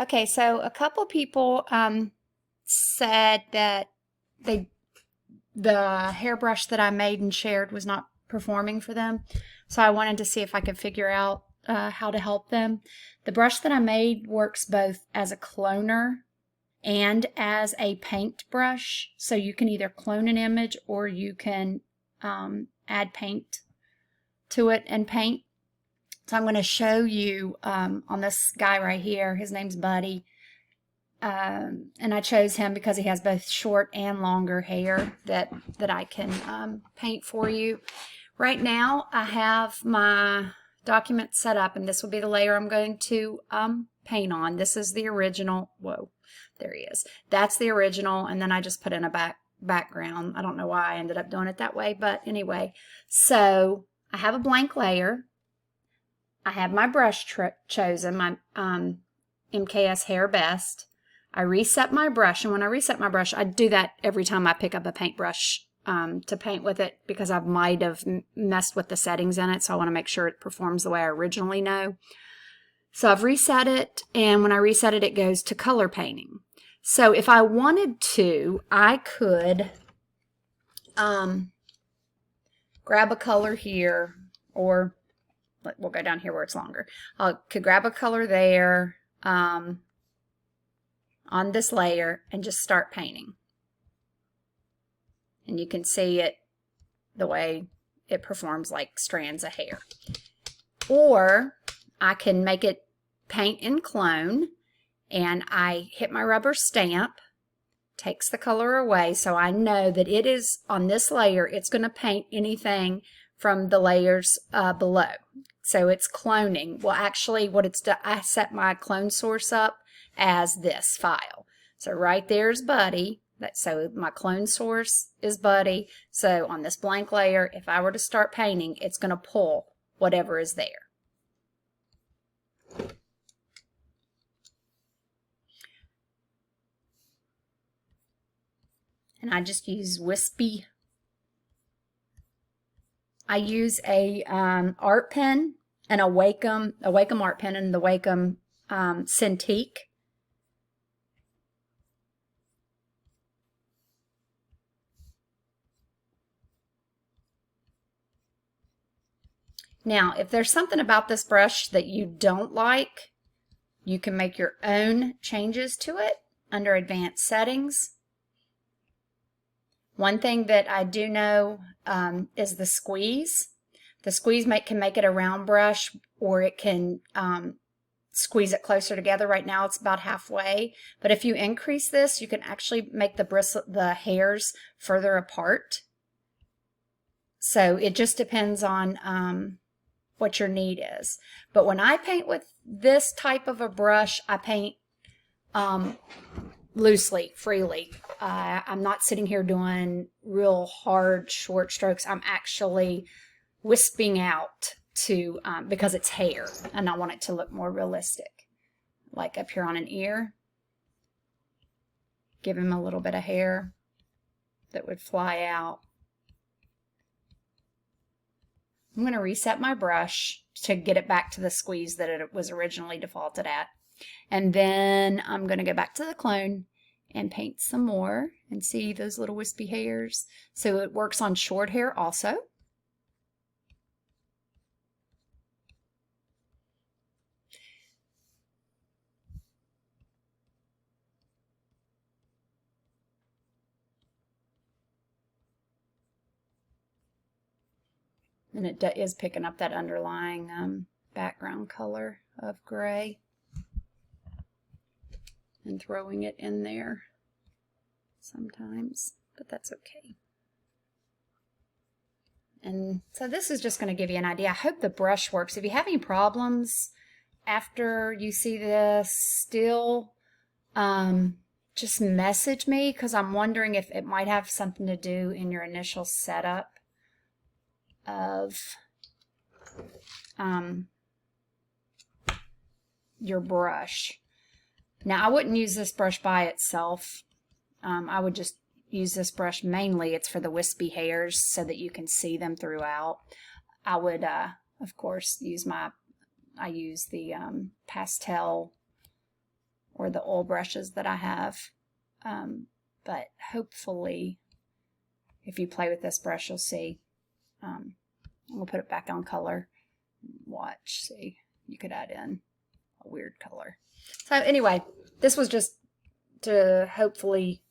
Okay, so a couple people said that they the hairbrush that I made and shared was not performing for them. So I wanted to see if I could figure out how to help them. The brush that I made works both as a cloner and as a paint brush. So you can either clone an image or you can add paint to it and paint. So I'm going to show you on this guy right here. His name's Buddy. And I chose him because he has both short and longer hair that I can paint for you. Right now I have my document set up, and this will be the layer I'm going to paint on. This is the original. Whoa, there he is. That's the original, and then I just put in a background. I don't know why I ended up doing it that way, but anyway. So I have a blank layer. I have my brush chosen, my MKS Hair Best. I reset my brush, and when I reset my brush, I do that every time I pick up a paintbrush to paint with it because I might have messed with the settings in it, so I want to make sure it performs the way I originally know. So I've reset it, and when I reset it, it goes to color painting. So if I wanted to, I could grab a color here, or we'll go down here where it's longer. I could grab a color there, on this layer and just start painting. And you can see it the way it performs like strands of hair. Or I can make it paint and clone, and I hit my rubber stamp, takes the color away, so I know that it is on this layer, it's going to paint anything from the layers below. So it's cloning. Well, actually what it's done, I set my clone source up as this file. So right there's Buddy. So my clone source is Buddy. So on this blank layer, if I were to start painting, it's going to pull whatever is there. And I just use wispy. I use a art pen and a Wacom art pen and the Wacom Cintiq. Now, if there's something about this brush that you don't like, you can make your own changes to it under Advanced Settings. One thing that I do know is the squeeze. The squeeze can make it a round brush, or it can squeeze it closer together. Right now it's about halfway, but if you increase this, you can actually make the hairs further apart. So it just depends on what your need is. But when I paint with this type of a brush, I paint loosely, freely. I'm not sitting here doing real hard short strokes. I'm actually wisping out to because it's hair and I want it to look more realistic. Like up here on an ear, give him a little bit of hair that would fly out. I'm going to reset my brush to get it back to the squeeze that it was originally defaulted at. And then I'm going to go back to the clone and paint some more and see those little wispy hairs. So it works on short hair also. And it is picking up that underlying background color of gray and throwing it in there sometimes, but that's okay. And so this is just going to give you an idea. I hope the brush works. If you have any problems after you see this still, just message me, because I'm wondering if it might have something to do in your initial setup of your brush. Now I wouldn't use this brush by itself. I would just use this brush mainly. It's for the wispy hairs so that you can see them throughout. I would of course use I use the pastel or the oil brushes that I have. But hopefully, if you play with this brush, you'll see. We'll put it back on color. Watch, see, you could add in a weird color. So anyway, this was just to hopefully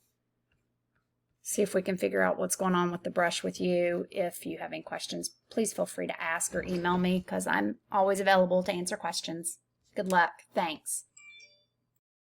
see if we can figure out what's going on with the brush with you. If you have any questions, please feel free to ask or email me because I'm always available to answer questions. Good luck. Thanks.